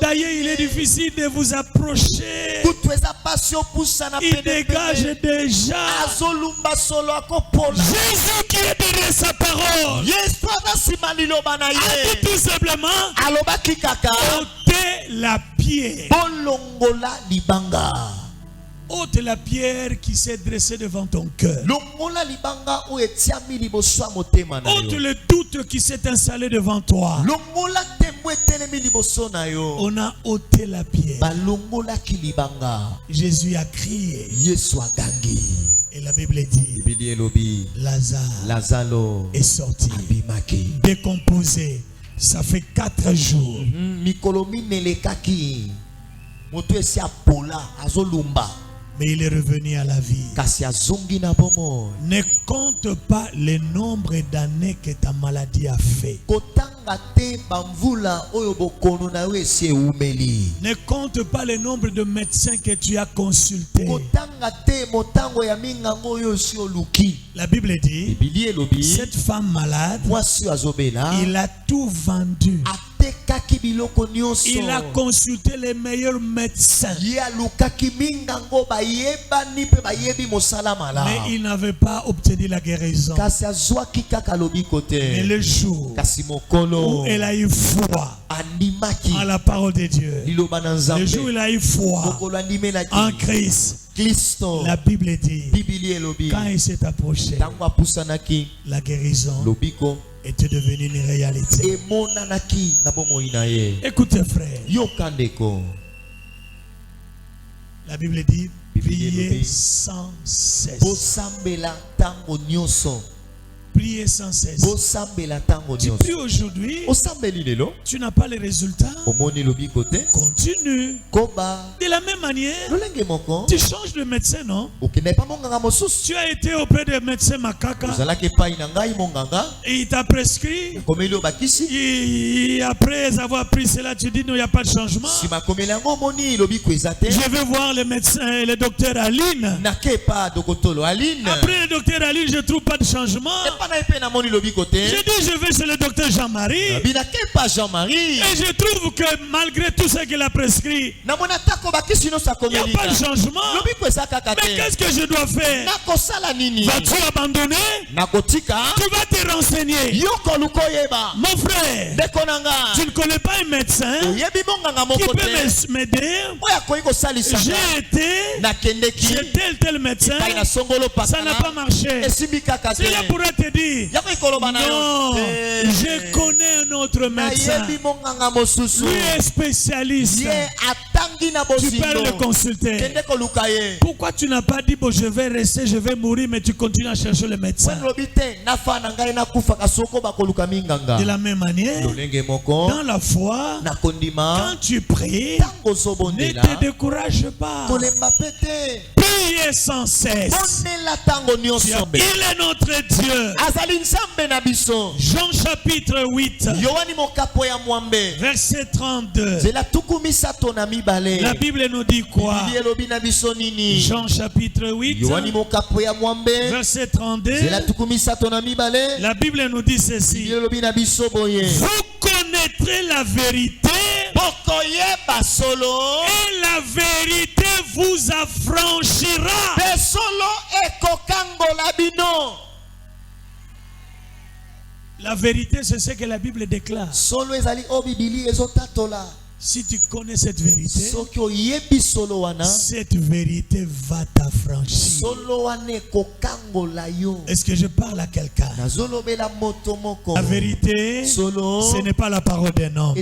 D'ailleurs, il est difficile de vous approcher. Il dégage déjà. Jésus qui est derrière sa parole a dit tout simplement ôtez la pierre. Ôte la pierre qui s'est dressée devant ton cœur. Ôte le doute qui s'est installé devant toi. On a ôté la pierre. Jésus a crié. Et la Bible dit Lazare est sorti, décomposé. Ça fait 4 jours. Mais il est revenu à la vie. Ne compte pas le nombre d'années que ta maladie a fait. Ne compte pas le nombre de médecins que tu as consultés. La Bible dit, cette femme malade, il a tout vendu. Il a consulté les meilleurs médecins. Mais il n'avait pas obtenu la guérison. Mais le jour où elle a eu foi en la parole de Dieu, le jour où il a eu foi en Christ, la Bible dit, quand il s'est approché, la guérison était devenue une réalité. Écoutez, frère, la Bible dit, priez sans cesse. Priez sans cesse. Tu pries aujourd'hui, tu n'as pas les résultats. Continue. De la même manière, tu changes de médecin, non? Tu as été auprès de médecin Makaka. Et il t'a prescrit. Et après avoir pris cela, tu dis non, il n'y a pas de changement. Je vais voir le médecin, le docteur Aline. Après le docteur Aline, je ne trouve pas de changement. J'ai dit, je vais chez le docteur Jean-Marie. Jean-Marie. Et je trouve que malgré tout ce qu'il a prescrit, il n'y a pas de changement. Mais qu'est-ce que je dois faire? Vas-tu abandonner? Tu vas te renseigner. Mon frère, tu ne connais pas un médecin qui peut m'aider. J'ai été chez tel médecin. Ça n'a pas marché. Cela pourrait te dire, non, je connais un autre médecin. Lui est spécialiste. Tu peux le consulter. Pourquoi tu n'as pas dit, bon, je vais rester, je vais mourir, mais tu continues à chercher le médecin? De la même manière, dans la foi, quand tu pries, ne te décourage pas. Priez sans cesse. Il est notre Dieu. Jean chapitre 8, verset 32. La Bible nous dit quoi? Jean chapitre 8, verset 32. La Bible nous dit ceci. Vous connaîtrez la vérité et la vérité vous affranchira. La vérité, c'est ce que la Bible déclare. Si tu connais cette vérité va t'affranchir. Est-ce que je parle à quelqu'un? La vérité, ce n'est pas la parole d'un homme.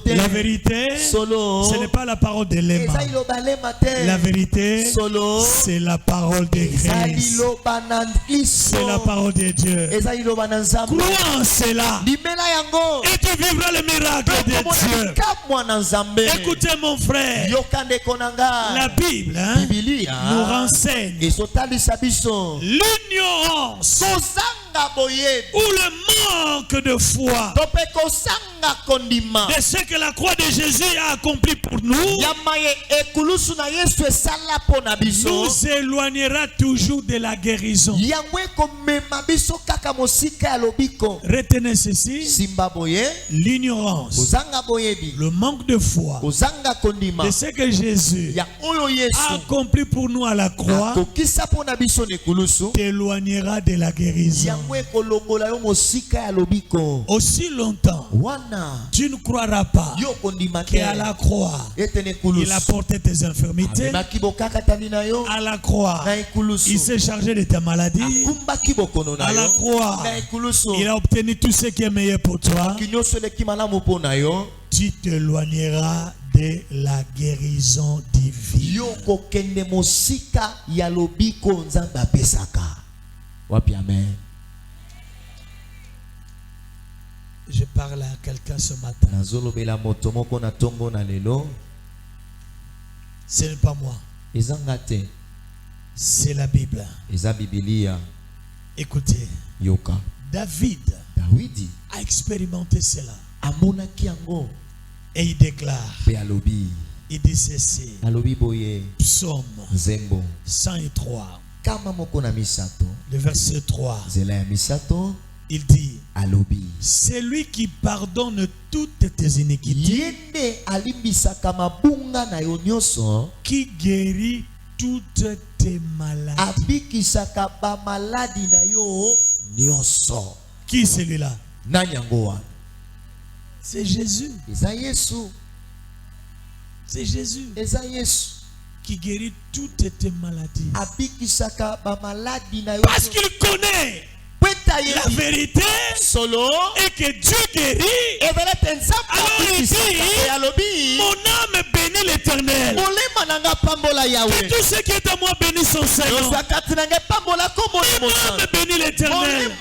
La vérité, ce n'est pas la parole de l'homme. La vérité, c'est la parole de Christ. C'est la parole de Dieu. Crois en cela et tu vivras le miracle de Dieu. Écoutez mon frère, la Bible nous renseigne l'ignorance ou le manque de foi de ce que la croix de Jésus a accompli pour nous nous éloignera toujours de la guérison. Retenez ceci, l'ignorance, le manque de foi de ce que Jésus a accompli pour nous à la croix t'éloignera de la guérison. Aussi longtemps tu ne croiras pas qu'à la croix il a porté tes infirmités, à la croix il s'est chargé de ta maladie, à la croix il a obtenu tout ce qui est meilleur pour toi. Tu t'éloigneras de la guérison divine. Je parle à quelqu'un ce matin. Ce n'est pas moi. C'est la Bible. Écoutez. David a expérimenté cela. Et il déclare. Il dit ceci. Psaume 103. Le verset 3. Il dit, c'est lui qui pardonne toutes tes iniquités, qui guérit toutes tes maladies. Qui est celui-là? C'est Jésus. C'est Jésus qui guérit toutes tes maladies. Parce qu'il connaît la vérité et que Dieu guérit. Alors il dit, mon âme bénit l'Éternel. Et tout ce qui est à moi bénit son Seigneur. Mon âme bénit l'Éternel.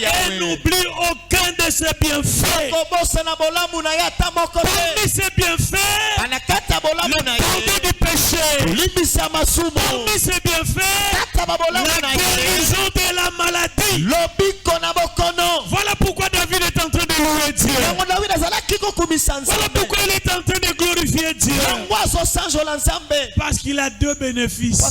Et n'oublie aucun de ses bienfaits. Parmi ses bienfaits, le pardon du péché. Parmi ses bienfaits, la guérison de la maladie. Voilà pourquoi David est en train de louer Dieu. Voilà pourquoi il est en train de glorifier Dieu. Parce qu'il a deux bénéfices.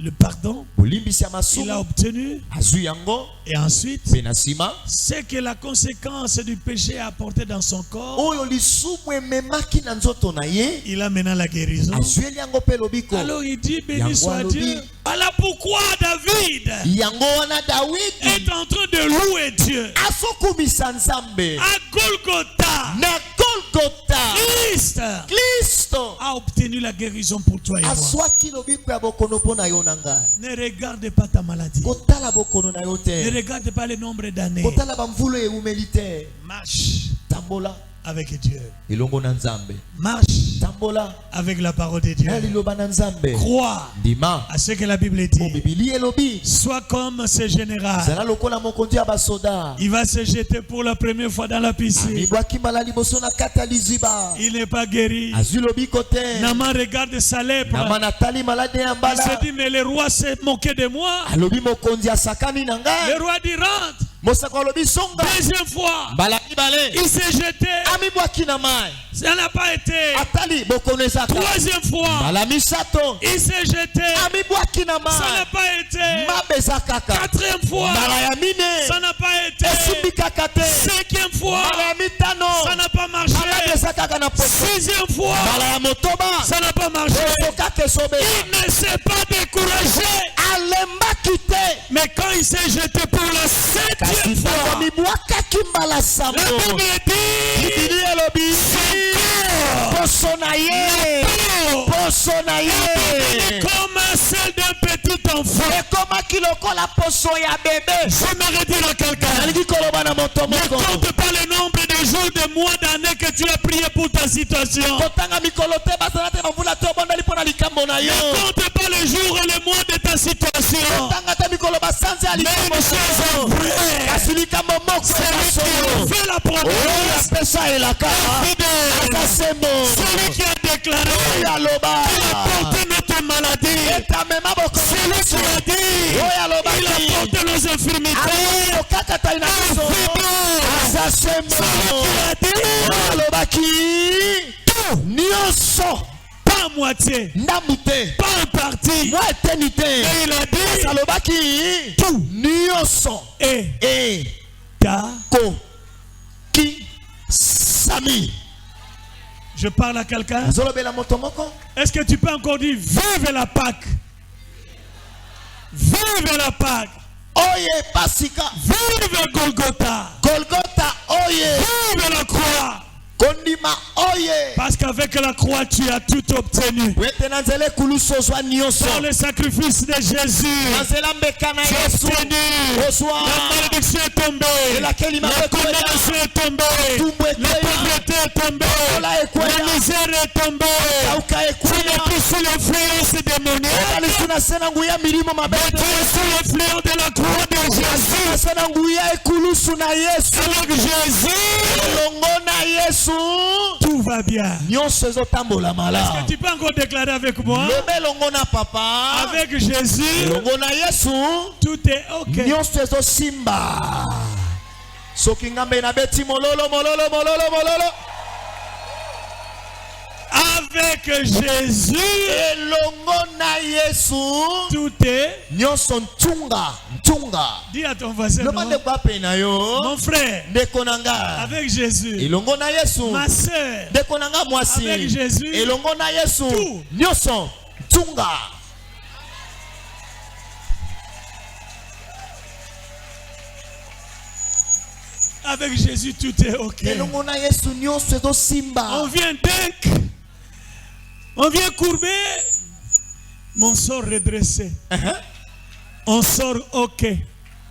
le pardon, bolimbisi ya il a masumu obtenu. azwi yango Et ensuite, mpe na nsima c'est que la conséquence du péché a apporté dans son corps. oyo lisumu ememaki na nzoto na ye Il a maintenant la guérison. azweli yango mpe lobiko Alors il dit, béni Yango soit alobi. Dieu. Voilà pourquoi David yango wana dawidi est en train de louer Dieu. azokumisa nzambe À Golgotha, na golgota Christ kristo a obtenu la guérison pour toi et moi. azwaki lobiko ya bokono mpo na yo na ngai Ne regarde pas ta maladie. kotala bokono na yo Ne te regarde pas le nombre d'années. kotala bamvulu eumeli te Marche tambola avec Dieu. elongo na nzambe Marche tambola avec la parole de Dieu. na liloba na nzambe Crois ndima à ce que la Bible po dit. bibili elobi Sois comme ce général. zala lokola mokonzi ya basoda Il va se jeter pour la première fois dans la piscine. amibwaki mbala liboso na kati ya liziba Il n'est pas guéri. azwi lobiko te Naman regarde sa lèpre. nama natali malade ya Il se mbala dit, mais le roi s'est moqué de moi. alobi mokonzi asakani na Le ngai roi dit, rentre. mosako alobi songa Deuxième fois, mbala mibale il s'est jeté. amibwaki na mai Ça n'a pas été. atali bokono ezaka Troisième fois, mbala misato il s'est jeté. amibwaki na Ça n'a mai pas été. mabe eza kaka Quatrième fois, mbala ya mine ça n'a pas été. esimbi kaka te Cinquième fois, mbala ya mitano ça n'a pas marché. malade eza kaka na poto Sixième fois, mbala ya motoba ça n'a pas marché. esokaka esobela Il ne s'est pas découragé. alembaki te Mais quand il s'est jeté pour la kasi septième ntango fois, mibwakaki mbala la sambo Bible dit, bibili elobi poso na ye poso na ye comme celle d'un petit enfant. ekomaki lokola poso ya bebe Je me redire à quelqu'un. nalingi koloba na moto Ne moko compte pas le nombre de jours, de mois, d'années que tu as prié pour ta situation. kotanga mikolo te basala te bambula te obondeli mpo na likambo na yo Ne compte pas le jour et le mois de ta situation. kotanga te mikolo basanzi ya Mais likambo une chose na yo est vraie. kasi likambo moko Celui eza qui a solo fait la oyo promesse, apesa elaka fidèle. aza sembo Celui qui a déclaré, oyo aloba il a porté notre maladie. etamema bokono Celui qui a dit, oyo il a alobaki porté nos infirmités. okakatali na biso aza sembo Il a dit, oyo alobaki nyonso pas à moitié, ndambu te pas en partie. mwa eteni te Et il a dit, alobaki tout nyonso est ta. ekoki sami Je parle à quelqu'un. azolobela moto moko Est-ce que tu peux encore dire, vive la Pâque? Vive la Pâque. oye pasika Vive Golgotha. golgota oye Vive la croix. kondima oye Parce qu'avec la croix, tu as tout obtenu. wete na nzela ekulusu ozwa nyonso Dans le sacrifice de Jésus, na nzela mbeka na tu as yesu obtenu. ozwa La malédiction est tombée. elakeli La mabe ekwela condamnation est tombée. tumbu La ekwela pauvreté est tombée. ola ekwela La misère est tombée. kauka Tu n'es ekwela plus sous l'influence démoniaque. ezalisu na se na nguya milimo mabe Mais tu es sous l'influence de la croix de Jésus. na se na nguya ekulusu na yesu Avec Jésus, elongo na yesu tout va bien. nyonso ezotambola Est-ce malamu que tu peux encore déclarer avec moi? loba elongo na papa Avec Jésus, elongo na yesu tout est ok. nyonso ezosimba soki ngambe nabeti mololo mololo mololo mololo Avec Jésus, elongo na yesu tout est. nyonso ntunga Dis à ton voisin, loba non? ndeko ape na yo Mon frère, ndeko na nga avec Jésus. elongo na yesu Ma soeur, ndeko na nga mwasi avec Jésus, elongo na yesu tout. nyonso ntunga avec Jésus, tout est ok. elongo na yesu nyonso On ezosimba vient dingue, on vient courber, mon sort redressé. On sort ok.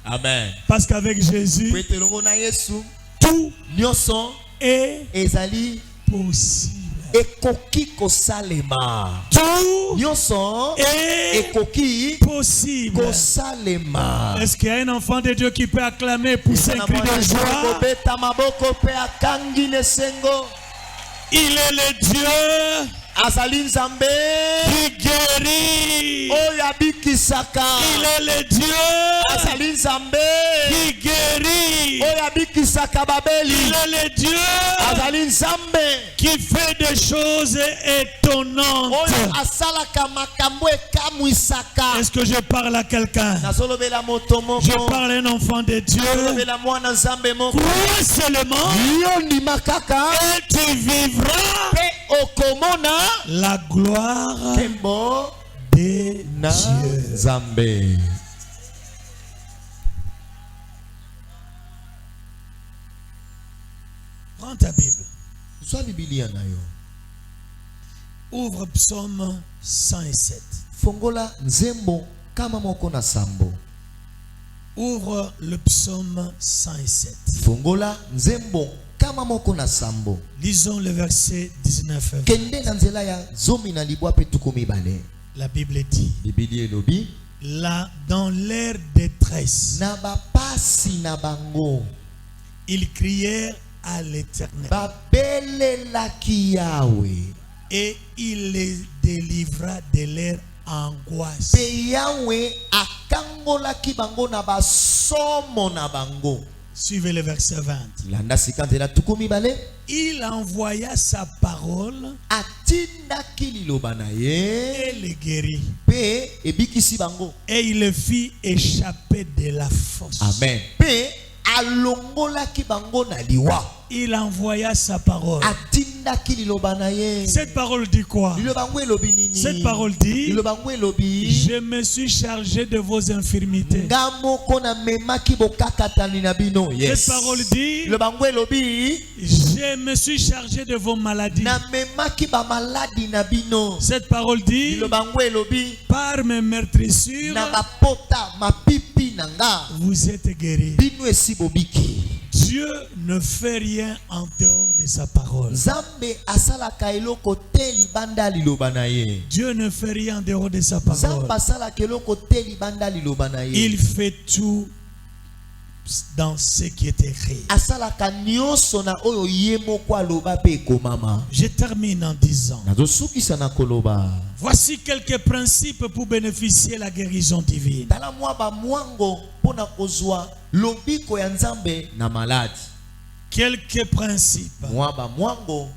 amen Parce qu'avec Jésus, po ete elongo na yesu tout nyonso est ezali possible. ekoki kosalema Tout nyonso est ekoki possible. kosalema Est-ce qu'il y a un enfant de Dieu qui peut acclamer, pousser un Eza na cri mwana de joie? kobeta maboko mpe akangi lesengo Il est le Dieu azali nzambe qui guérit. oyo abikisaka Il est le Dieu azali nzambe qui guérit. oyo abikisaka babeli Il est le Dieu azali nzambe qui fait des choses étonnantes. oyo asalaka makambo ekamwisaka. Est-ce que je parle à quelqu'un? nazolobela moto moko Je parle à un enfant de Dieu. nazolobela mwana nzambe moko Crois seulement yo ndima kaka et tu vivras mpe okomona la gloire nkembo de na Dieu. nzambe. Prends ta Bible. zwa bibilia na yo Ouvre Psaume 107. fongola nzembo kama moko na sambo. Ouvre le Psaume 107. fongola nzembo kama moko na sambo. Lisons le verset 19. kende na nzela ya zomi na libwa pe tuku mibale. La Bible dit, bibilia elobi là, dans leur détresse, na bapasi na bango ils crièrent à l'Éternel babelelaki yawe et il les délivra de leur angoisse. pe yawe akangolaki bango na basomo na bango. Suivez le verset 20. landa sika nzela tuku mibale. Il envoya sa parole atindaki liloba na ye et les guérit. pe ebikisi bango. Et il les fit échapper de la fosse. Amen. Pe alongolaki bango na liwa. Il envoya sa parole. atindaki liloba na ye. Cette parole dit quoi? liloba ngo elobi nini? Cette parole dit, liloba ngo elobi je me suis chargé de vos infirmités. nga moko na memaki bokakatani na bino. Yes. Cette parole dit, liloba ngo elobi je me suis chargé de vos maladies. na memaki ba maladi na bino. Cette parole dit, liloba ngo elobi par mes meurtrissures, na bapota mapipi na nga vous êtes guéris. bino esi bobiki. Dieu ne fait rien en dehors de sa parole. Nzambe asalaka eloko te libanda liloba na ye. Dieu ne fait rien en dehors de sa parole. Nzambe asalaka eloko te libanda liloba na ye. Il fait tout dans ce qui est écrit. asalaka nyonso na oyo ye moko aloba pe ekomama. Je termine en disant, nazosukisa na koloba voici quelques principes pour bénéficier de la guérison divine. tala mwa bamwango mpona kozwa lobiko ya nzambe na maladi. Quelques principes mwa bamwango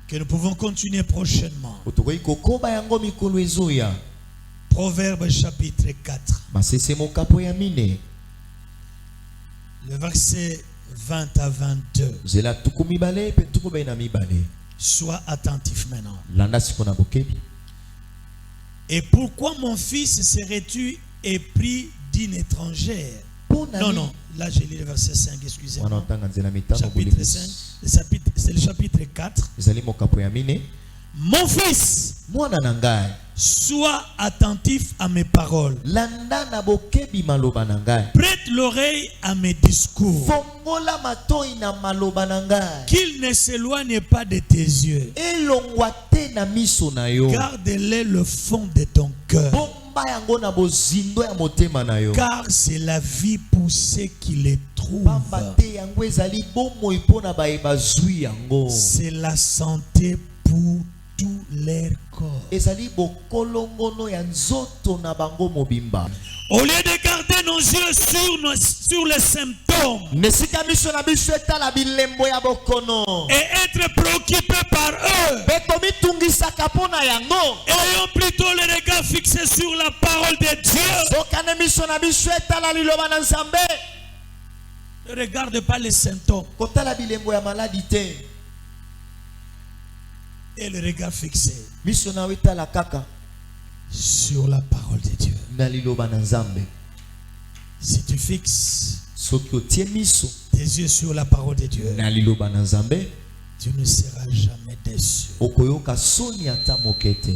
que nous pouvons continuer prochainement. otokoki kokoba yango mikolo ezoya. Proverbe chapitre 4, masese mokapo ya mine le verset 20 à 22. zela tuku mibale pe tuku bai na mibale. Sois attentif maintenant. landa siko na bokebi. Et pourquoi, mon fils, serais-tu épris d'une étrangère? Non, non, là j'ai lu le verset 5, excusez-moi. Chapitre 5, c'est le chapitre 4. ezali mokapo ya mine. Mon fils, mwana na ngai sois attentif à mes paroles. landa na bokebi maloba na ngai. Prête l'oreille à mes discours. fongola matoi na maloba na ngai. Qu'il ne s'éloigne pas de tes yeux. elongwa te na miso na yo. Garde-les le fond de ton cœur. bomba yango na bozindo ya motema na yo. Car c'est la vie pour ceux qui les trouvent. pamba te yango ezali bomoi mpona baye bazwi yango. C'est la santé pour tout leur corps. ezali bokolongono ya nzoto na bango mobimba. Au lieu de garder nos yeux sur les symptômes nesika miso na biso etala bilembo ya bokono. et être préoccupés par eux, pe tomitungisaka mpona yango. ayons plutôt le regard fixé sur la parole de Dieu. sokane miso na biso etala liloba na nzambe. Ne regarde pas les symptômes kotala bilembo ya maladi te. et le regard fixé miso na etala kaka sur la parole de Dieu. na liloba na nzambe. Si tu fixes soki otie miso tes yeux sur la parole de Dieu, na liloba na nzambe tu ne seras jamais déçu. okoyoka soni ata moke te.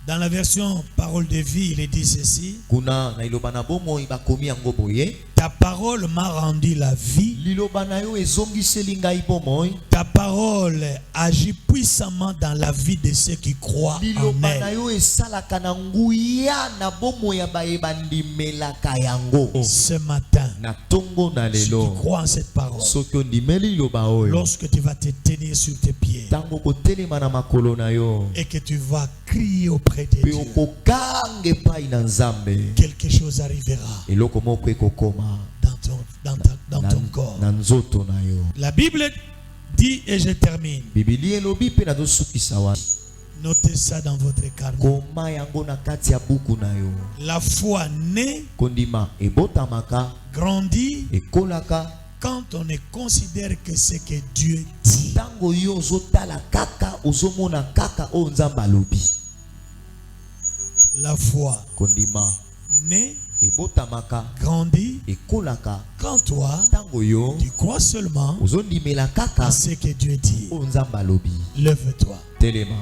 Dans la version parole de vie, il est dit ceci: kuna na liloba na bomoi bakomi yango boye. ta parole m'a rendu la vie. liloba na yo ezongiseli ngai bomoi. Ta parole agit puissamment dans la vie de ceux qui croient en liloba na elle. yo esalaka na nguya na bomoi ya baye bandimelaka yango. Ce matin, na tongo na si tu lelo crois en cette parole, soki ondimeli liloba oyo lorsque tu vas te tenir sur tes pieds ntango kotelema na makolo na yo et que tu vas crier auprès de pe Dieu, okokanga epai na nzambe quelque chose arrivera eloko moko ekokoma dans na nzoto na yo. La Bible dit, et je termine, Biblia elobi pe na dosukisa wa. notez ça dans votre carnet. Koma yango na kati ya buku na yo. La foi naît, Kondima ebotamaka, grandit, ekolaka quand on ne considère que ce que Dieu dit. tango yo ozotala kaka ozomona kaka o nzamba lobi. La foi Kondima naît, ebotamaka, grandit, ekolaka quand toi, tango yo tu crois seulement ozondimela kaka à ce que Dieu dit. o nzamba lobi. Lève-toi. Telema.